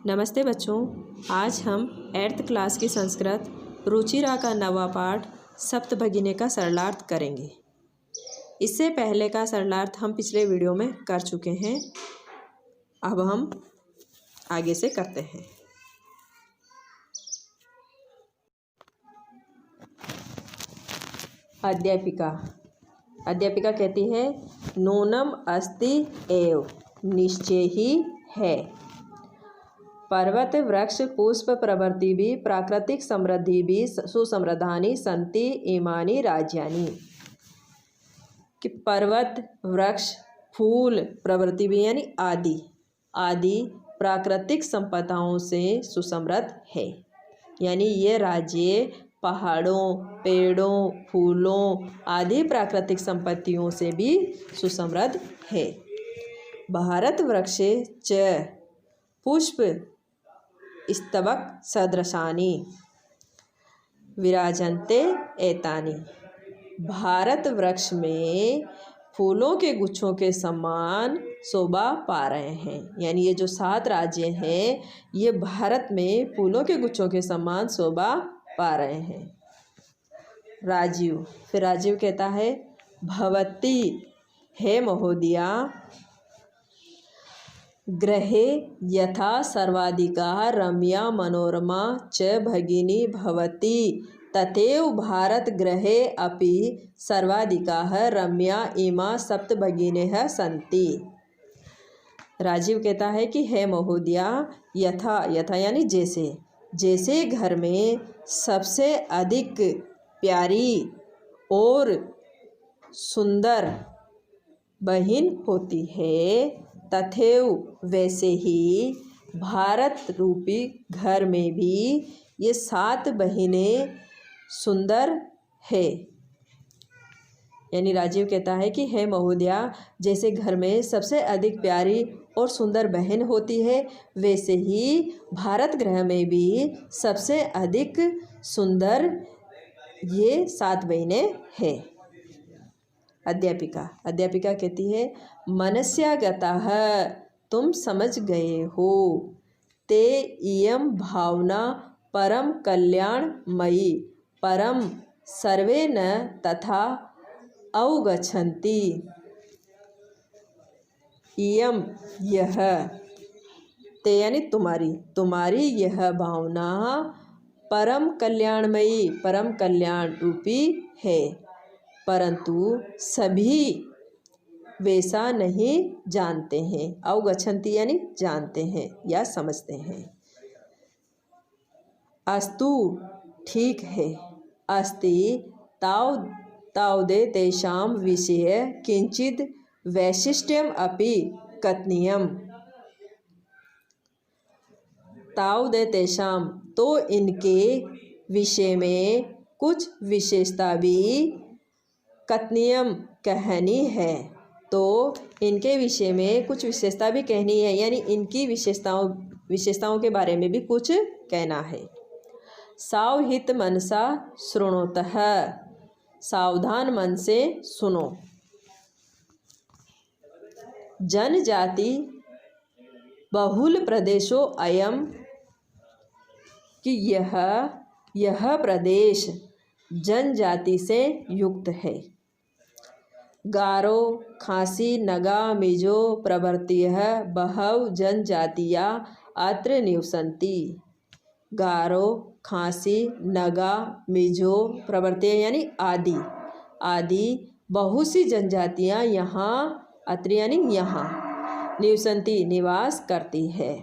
नमस्ते बच्चों, आज हम 8th क्लास की संस्कृत रुचिरा का नवा पाठ सप्तभगिनी का सरलार्थ करेंगे। इससे पहले का सरलार्थ हम पिछले वीडियो में कर चुके हैं। अब हम आगे से करते हैं। अध्यापिका कहती है नूनम अस्ति एव, निश्चय ही है। पर्वत वृक्ष पुष्प प्रवृत्ति भी प्राकृतिक समृद्धि भी सुसमृद्धानि संति इमानि राज्यानि। कि पर्वत वृक्ष फूल प्रवृत्ति भी यानी आदि प्राकृतिक संपदाओं से सुसमृद्ध है। यानी ये राज्य पहाड़ों, पेड़ों, फूलों आदि प्राकृतिक संपत्तियों से भी सुसमृद्ध है। भारत वृक्षे च पुष्प स्तबक सदृशानि विराजन्ते एतानि। भारत वृक्ष में फूलों के गुच्छों के समान शोभा पा रहे हैं। यानी ये जो 7 राज्य हैं ये भारत में फूलों के गुच्छों के समान शोभा पा रहे हैं। राजीव कहता है भवती हे महोदया गृहे यथा सर्वाधिका रम्या मनोरमा च भगिनी भवती तथैव भारत गृहे अपि सर्वाधिकाः रम्या इमा सप्त भगिन्यः सन्ति। राजीव कहता है कि हे महोदया यथा यानी जैसे घर में सबसे अधिक प्यारी और सुंदर बहन होती है तथैव वैसे ही भारत रूपी घर में भी ये 7 बहनें सुंदर है। यानी राजीव कहता है कि हे महोदया जैसे घर में सबसे अधिक प्यारी और सुंदर बहन होती है वैसे ही भारत गृह में भी सबसे अधिक सुंदर ये 7 बहनें हैं। अध्यापिका कहती है मनस्यागतः तुम समझ गए हो ते इयं भावना परम कल्याणमयी परम सर्वे न तथा अवगच्छन्ति। इयं यह ते यानी तुम्हारी यह भावना परम कल्याणमयी परम कल्याण रूपी है, परंतु सभी वैसा नहीं जानते हैं। अवगच्छन्ति यानी जानते हैं या समझते हैं। अस्तु ठीक है, अस्ति तावदे तेषां विषये किंचित वैशिष्ट्यम अपि कथनीयम। तावदे तेषां तो इनके विषय में कुछ विशेषता भी कथनीयम कहनी है। तो इनके विषय में कुछ विशेषता भी कहनी है यानी इनकी विशेषताओं के बारे में भी कुछ कहना है। सावहित मनसा शृणोतः, सावधान मन से सुनो। जनजाति बहुल प्रदेशो अयम, कि यह प्रदेश जनजाति से युक्त है। गारो खासी नगा मिजो प्रभृतयः बहव जनजातियाँ अत्र निवसन्ति। गारो खासी नगा मिजो प्रभृतयः यानी आदि बहुत सी जनजातियाँ यहाँ अत्र यानी यहाँ निवसन्ति निवास करती है।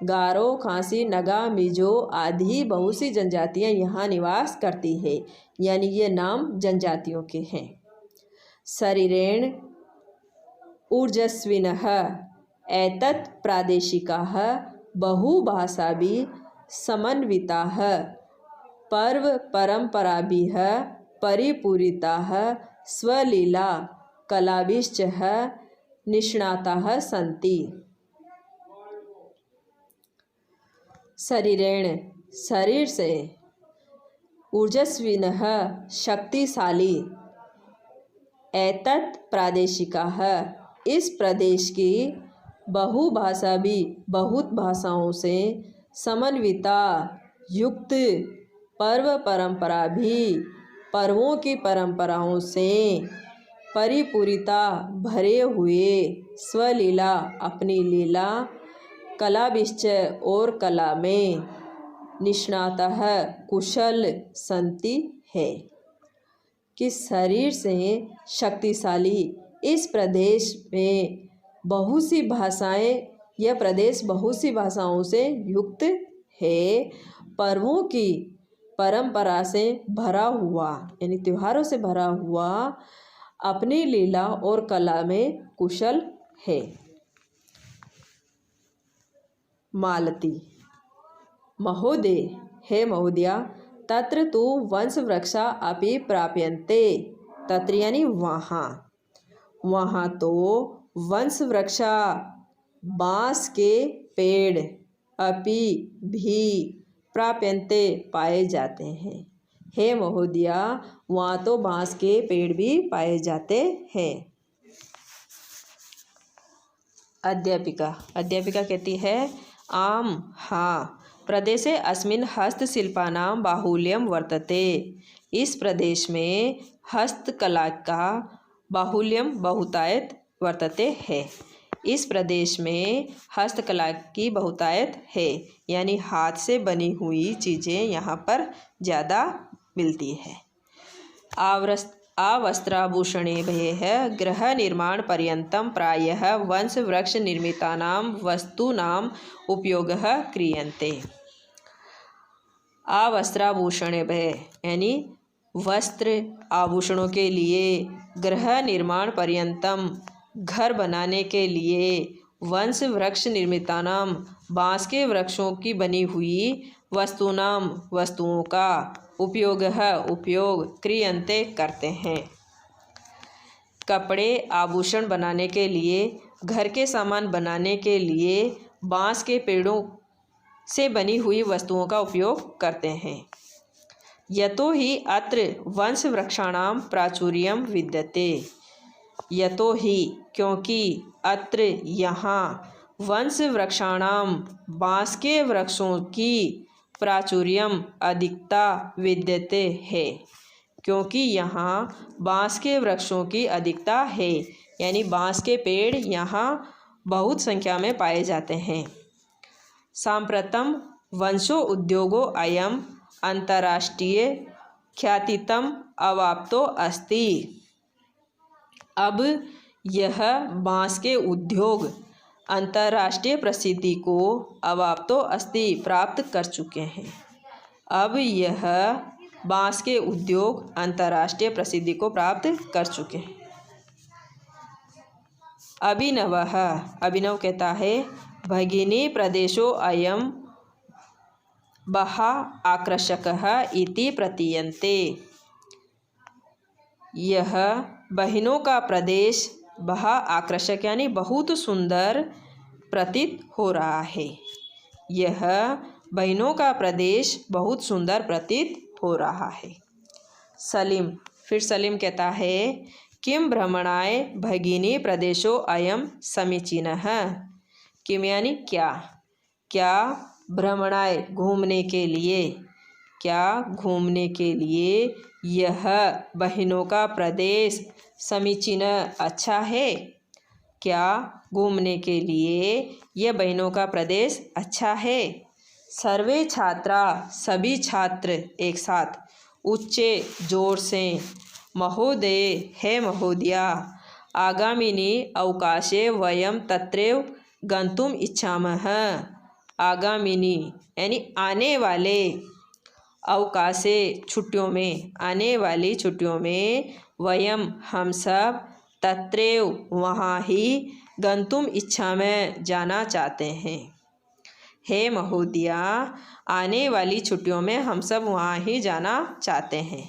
गारो खासी नगा मिजो आदि बहुत सी जनजातियाँ यहाँ निवास करती है यानी ये नाम जनजातियों के हैं। शरीरेण ऊर्जस्विनः एतत् प्रादेशिकाः बहुभाषाभिः समन्विताः पर्व परम्पराभिः परिपूरिताः स्वलीला कलाभिश्च निष्णाताः सन्ति। शरीरेण शरीर से, ऊर्जस्विनः शक्तिशाली, एतत् प्रादेशिकाः इस प्रदेश की, बहुभाषा भी बहुत भाषाओं से समन्विता युक्त, पर्व परंपरा भी पर्वों की परंपराओं से परिपूरिता भरे हुए, स्वलीला अपनी लीला, कलाविश्चय और कला में निष्णातः कुशल संति है। कि शरीर से शक्तिशाली इस प्रदेश में बहुत सी भाषाएं, यह प्रदेश बहुत सी भाषाओं से युक्त है। पर्वों की परंपरा से भरा हुआ यानी त्योहारों से भरा हुआ, अपनी लीला और कला में कुशल है। मालती। महोदय, हे महोदया, तत्र तु वंशवृक्षा अपि प्राप्यन्ते। तत्र यानी वहाँ, वहाँ तो वंशवृक्षा बाँस के पेड़ अपि भी प्राप्यन्ते पाए जाते हैं। हे महोदया, वहाँ तो बाँस के पेड़ भी पाए जाते हैं। अध्यापिका। अध्यापिका कहती है आम हाँ, प्रदेशे अस्मिन् हस्तशिल्पानां बाहुल्यं वर्तते। इस प्रदेश में हस्तकला का बाहुल्यम बहुतायत वर्तते है। इस प्रदेश में हस्तकला की बहुतायत है, यानी हाथ से बनी हुई चीज़ें यहाँ पर ज़्यादा मिलती है। आवस्त्राभूषणेभ्यः गृह निर्माण पर्यन्तं प्रायः वंशवृक्ष निर्मितानां वस्तूनाम् उपयोगः क्रियन्ते। आवस्त्राभूषणेभ्यः यानी वस्त्र आभूषणों के लिए, गृह निर्माण पर्यंतम घर बनाने के लिए, वंश वृक्ष निर्मितानाम बाँस के वृक्षों की बनी हुई, वस्तुनाम वस्तुओं का, उपयोग क्रियन्ते करते हैं। कपड़े आभूषण बनाने के लिए, घर के सामान बनाने के लिए बाँस के पेड़ों से बनी हुई वस्तुओं का उपयोग करते हैं। यतो हि अत्र वंशवृक्षाणां प्राचुर्यं विद्यते। यतो ही क्योंकि, अत्र यहाँ, वंशवृक्षाणां बाँस के वृक्षों की, प्राचुर्यम अधिकता विद्यते है, क्योंकि यहाँ बाँस के वृक्षों की अधिकता है, यानी बाँस के पेड़ यहाँ बहुत संख्या में पाए जाते हैं। सांप्रतम वंशो उद्योगो अयम अंतर्राष्ट्रीय ख्यातितम अवाप्तो अस्ति। अब यह बाँस के उद्योग अंतर्राष्ट्रीय प्रसिद्धि को अवाप्तो अस्ति प्राप्त कर चुके हैं। अब यह बाँस के उद्योग अंतर्राष्ट्रीय प्रसिद्धि को प्राप्त कर चुके हैं। अभिनवः। अभिनव कहता है भगिनी प्रदेशो अयम बहा आकर्षकः इति प्रतीयन्ते। यह बहनों का प्रदेश बहा आकर्षक यानी बहुत सुंदर प्रतीत हो रहा है। यह बहनों का प्रदेश बहुत सुंदर प्रतीत हो रहा है। सलीम। फिर सलीम कहता है किम भ्रमणाय भगिनी प्रदेशो अयम समीचीनः। किम यानी क्या, क्या भ्रमणाय घूमने के लिए, क्या घूमने के लिए यह बहनों का प्रदेश समीचीन अच्छा है। क्या घूमने के लिए यह बहनों का प्रदेश अच्छा है। सर्वे छात्रा सभी छात्र एक साथ, उच्चे जोर से, महोदय हे महोदया, आगामिनी अवकाशे वयम तत्रैव गन्तुम इच्छामः। आगामिनी यानी आने वाले, अवकाशे छुट्टियों में, आने वाली छुट्टियों में, वयम हम सब, तत्रैव वहाँ ही, गन्तुम इच्छामः जाना चाहते हैं। हे महोदया, आने वाली छुट्टियों में हम सब वहाँ ही जाना चाहते हैं।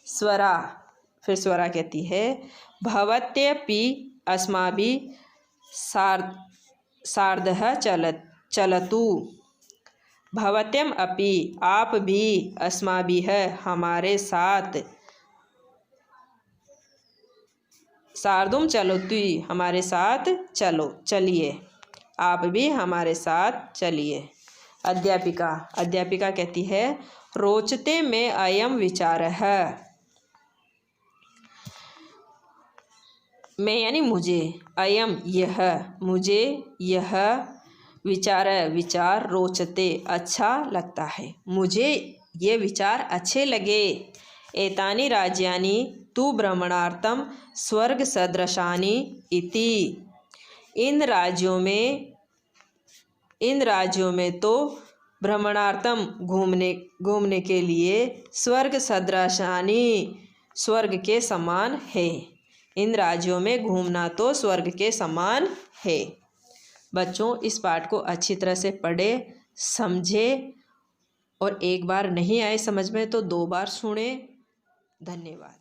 स्वरा। फिर स्वरा कहती है भवत्यपि अस्माभिः सार्धः चलतु। भवत्यम अपि आप भी, अस्माभिः हमारे साथ, सार्धुम चलतु हमारे साथ चलो, चलिए। आप भी हमारे साथ चलिए। अध्यापिका कहती है, रोचते में अयम विचारः। मैं यानी मुझे, अयम यह, मुझे यह विचार रोचते अच्छा लगता है, मुझे ये विचार अच्छे लगे। एतानि राज्यानि तु भ्रमणार्थम स्वर्ग सदृशानि इति। इन राज्यों में तो भ्रमणार्थम घूमने के लिए स्वर्ग सदृशानि स्वर्ग के समान है। इन राज्यों में घूमना तो स्वर्ग के समान है। बच्चों, इस पाठ को अच्छी तरह से पढ़े, समझे और एक बार नहीं आए समझ में तो 2 बार सुने। धन्यवाद।